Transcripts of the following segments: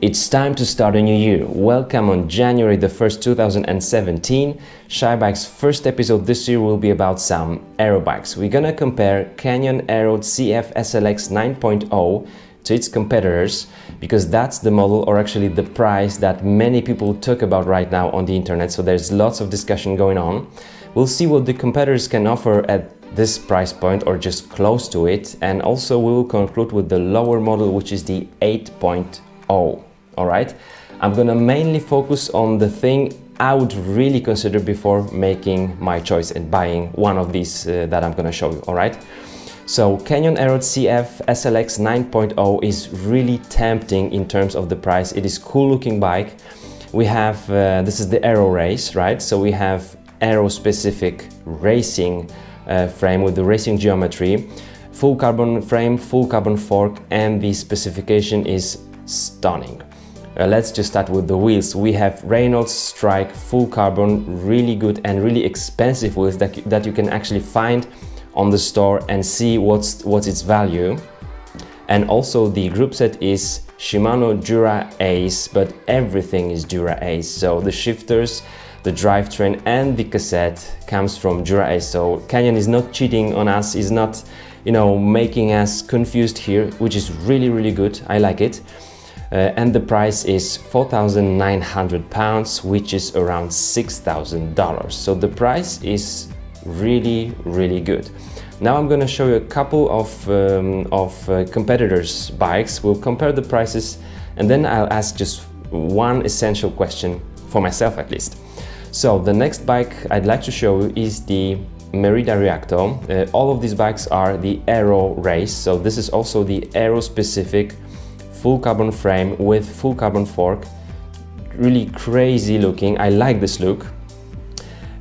It's time to start a new year. Welcome on January the 1st, 2017. Shy Bike's first episode this year will be about some aero bikes. We're gonna compare Canyon Aeroad CF SLX 9.0 to its competitors, because that's the model, or actually the price, that many people talk about right now on the internet. So there's lots of discussion going on. We'll see what the competitors can offer at this price point or just close to it, and also we will conclude with the lower model, which is the 8.0. Alright, I'm gonna mainly focus on the thing I would really consider before making my choice and buying one of these that I'm gonna show you. Alright, so Canyon Aeroad CF SLX 9.0 is really tempting in terms of the price. It is cool looking bike. We have this is the Aero race, right? So we have Aero specific racing frame with the racing geometry, full carbon frame, full carbon fork, and the specification is stunning. Let's just start with the wheels. We have Reynolds Strike full carbon, really good and really expensive wheels that you can actually find on the store and see what's its value. And also the group set is Shimano Dura Ace, but everything is Dura Ace. So the shifters, the drivetrain and the cassette comes from Dura Ace. So Canyon is not cheating on us, is not, making us confused here, which is really good. I like it. And the price is £4,900, which is around $6,000. So the price is really good. Now I'm going to show you a couple of competitors' bikes. We'll compare the prices, and then I'll ask just one essential question for myself at least. So the next bike I'd like to show you is the Merida Reacto. All of these bikes are the Aero race. So this is also the Aero specific full carbon frame with full carbon fork, really crazy looking. I like this look.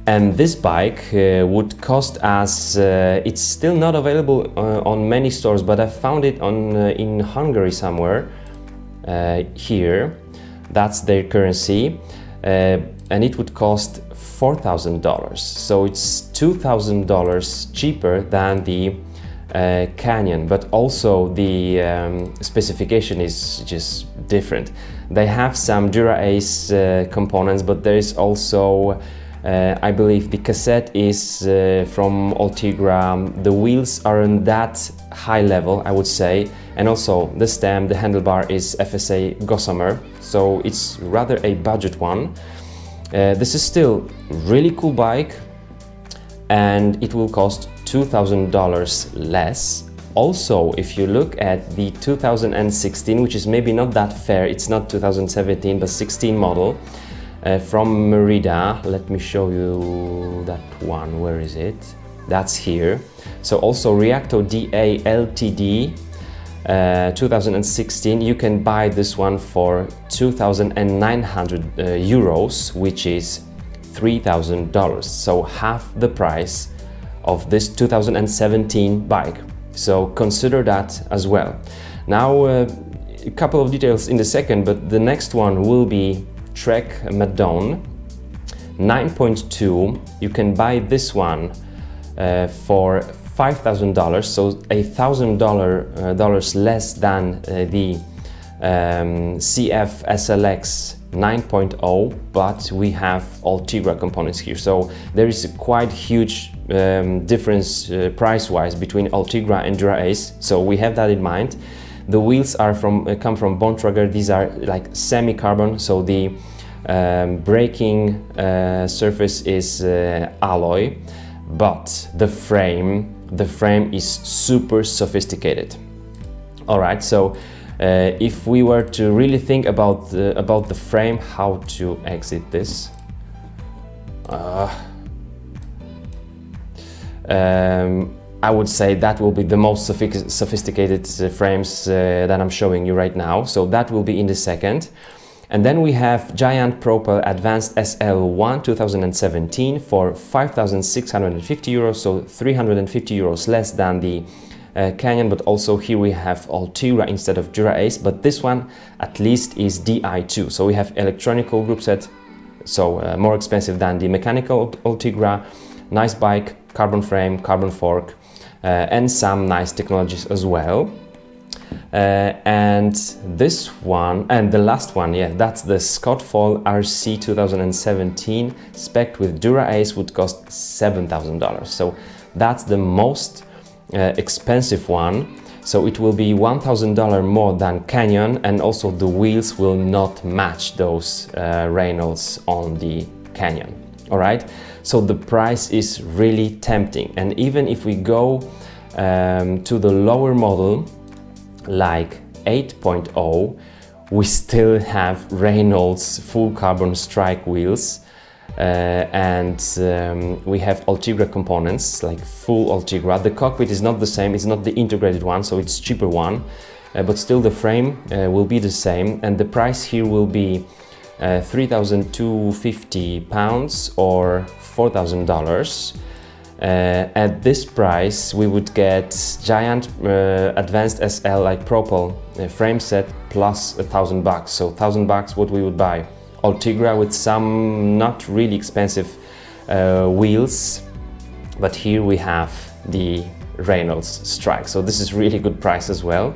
And this bike would cost us, it's still not available on many stores, but I found it in Hungary somewhere, here. That's their currency, and it would cost $4,000. So it's $2,000 cheaper than the Canyon, but also the specification is just different. They have some Dura Ace components, but there is also I believe the cassette is from Ultegra. The wheels are on that high level, I would say, and also the stem, the handlebar is FSA Gossamer, so it's rather a budget one. This is still really cool bike, and it will cost $2,000 less. Also, if you look at the 2016, which is maybe not that fair, it's not 2017 but 16 model from Merida. Let me show you that one. Where is it? That's here. So also Reacto DA LTD 2016, you can buy this one for 2,900 euros, which is $3,000, so half the price of this 2017 bike. So consider that as well. Now a couple of details in a second, but the next one will be Trek Madone 9.2. You can buy this one for $5,000, so $1,000 less than the CF SLX 9.0, but we have Ultegra components here, so there is a quite huge difference price-wise between Ultegra and Dura Ace, so we have that in mind. The wheels are come from Bontrager. These are like semi-carbon, so the braking surface is alloy, but the frame is super sophisticated. All right, so if we were to really think about the frame, how to exit this? I would say that will be the most sophisticated frames that I'm showing you right now. So that will be in the second. And then we have Giant Propel Advanced SL1 2017 for 5,650 euros, so 350 euros less than the Canyon, but also here we have Ultegra instead of Dura Ace, but this one at least is DI2. So we have electronical group set, so more expensive than the mechanical Ultegra. Nice bike, carbon frame, carbon fork, and some nice technologies as well. And this one, and the last one, yeah, that's the Scottfall RC 2017 spec with Dura Ace, would cost $7,000. So that's the most expensive one. So it will be $1,000 more than Canyon, and also the wheels will not match those Reynolds on the Canyon. All right, so the price is really tempting. And even if we go to the lower model, like 8.0, we still have Reynolds full carbon strike wheels, and we have Ultegra components, like full Ultegra. The cockpit is not the same, it's not the integrated one, so it's cheaper one, but still the frame will be the same, and the price here will be £3,250 or $4,000. At this price we would get giant advanced SL like Propel frame set plus $1,000. So $1,000 what we would buy. Ultegra with some not really expensive wheels, but here we have the Reynolds Strike. So this is really good price as well.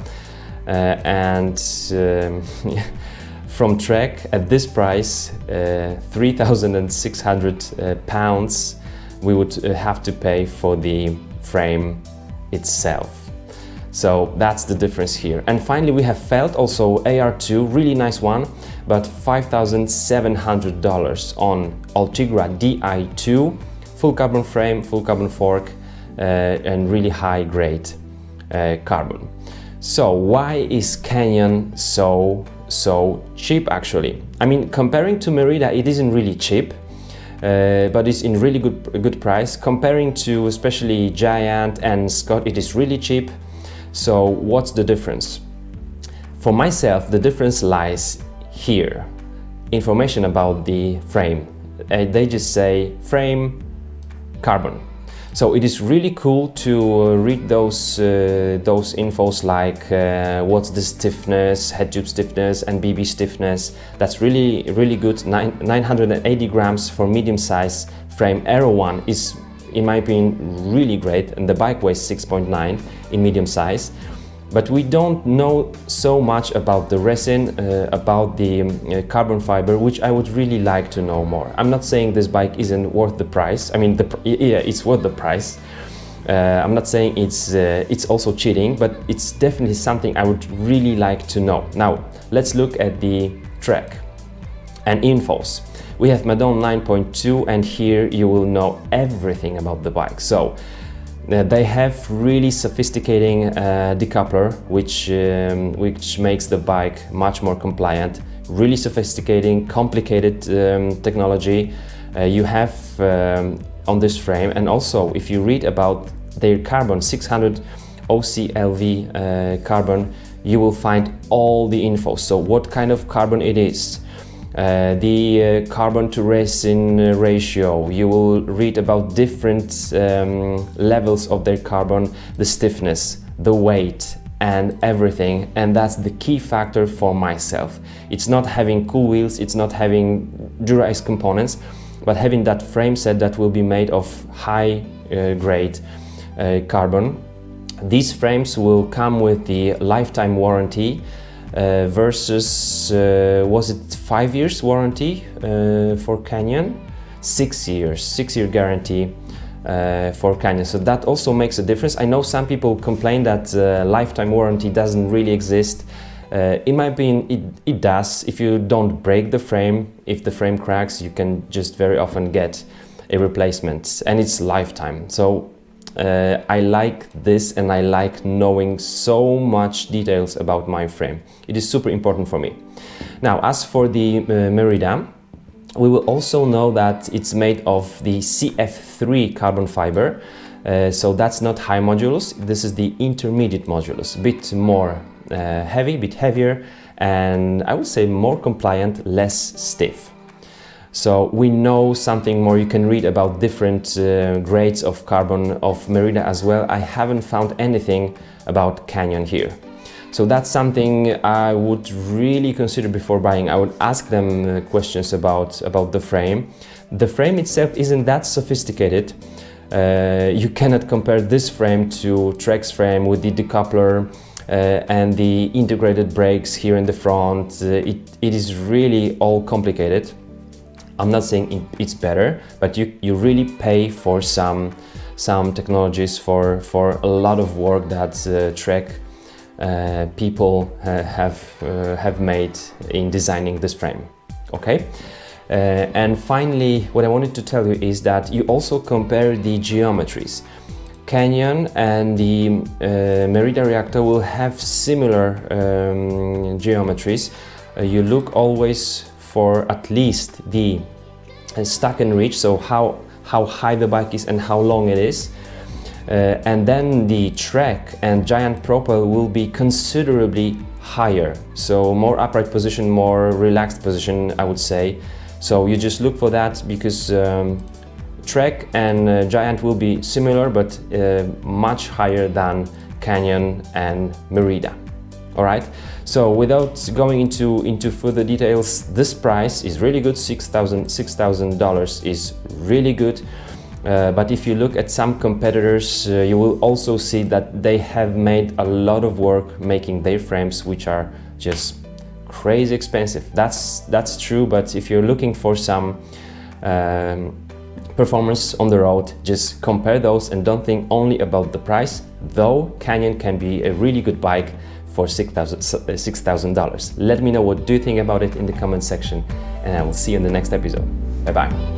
From Trek at this price, £3,600 we would have to pay for the frame itself. So that's the difference here. And finally we have Felt, also AR2, really nice one, but $5,700 on Ultegra Di2, full carbon frame, full carbon fork, and really high grade carbon. So why is Canyon so cheap actually? I mean, comparing to Merida, it isn't really cheap, but it's in really good price. Comparing to especially Giant and Scott, it is really cheap. So what's the difference? For myself, the difference lies here. Information about the frame. They just say frame, carbon. So it is really cool to read those infos like what's the stiffness, head tube stiffness and BB stiffness. That's really good. 980 grams for medium size frame. Aero one is, in my opinion, really great, and the bike weighs 6.9 in medium size. But we don't know so much about the resin, about the carbon fiber, which I would really like to know more. I'm not saying this bike isn't worth the price. I mean, yeah, it's worth the price. I'm not saying it's also cheating, but it's definitely something I would really like to know. Now, let's look at the track and infos. We have Madone 9.2, and here you will know everything about the bike. So they have really sophisticating decoupler, which makes the bike much more compliant. Really sophisticating, complicated technology you have on this frame. And also, if you read about their carbon, 600 OCLV carbon, you will find all the info. So what kind of carbon it is, the carbon to resin ratio. You will read about different levels of their carbon, the stiffness, the weight and everything, and that's the key factor for myself. It's not having cool wheels, it's not having Dura Ace components, but having that frame set that will be made of high grade carbon. These frames will come with the lifetime warranty versus, was it 5 years warranty for Canyon? 6 years, 6-year guarantee for Canyon. So that also makes a difference. I know some people complain that lifetime warranty doesn't really exist. In my opinion, it does. If you don't break the frame, if the frame cracks, you can just very often get a replacement, and it's lifetime. So I like this, and I like knowing so much details about my frame. It is super important for me. Now, as for the Merida, we will also know that it's made of the CF3 carbon fiber. So that's not high modulus, this is the intermediate modulus, a bit more heavy, a bit heavier, and I would say more compliant, less stiff. So we know something more. You can read about different grades of carbon of Merida as well. I haven't found anything about Canyon here. So that's something I would really consider before buying. I would ask them questions about the frame. The frame itself isn't that sophisticated. You cannot compare this frame to Trek's frame with the decoupler, and the integrated brakes here in the front. It is really all complicated. I'm not saying it's better, but you really pay for some technologies, for a lot of work that Trek people have made in designing this frame. Okay. And finally, what I wanted to tell you is that you also compare the geometries. Canyon and the Merida Reactor will have similar geometries. You look always for at least the stack and reach, so how high the bike is and how long it is. And then the track and giant propel will be considerably higher, so more upright position, more relaxed position, I would say. So you just look for that, because Trek and Giant will be similar, but much higher than Canyon and Merida. All right. So without going into further details, this price is really good. $6,000 is really good. But if you look at some competitors, you will also see that they have made a lot of work making their frames, which are just crazy expensive. That's true, but if you're looking for some performance on the road, just compare those and don't think only about the price, though Canyon can be a really good bike for $6,000. Let me know what do you think about it in the comment section, and I will see you in the next episode. Bye bye.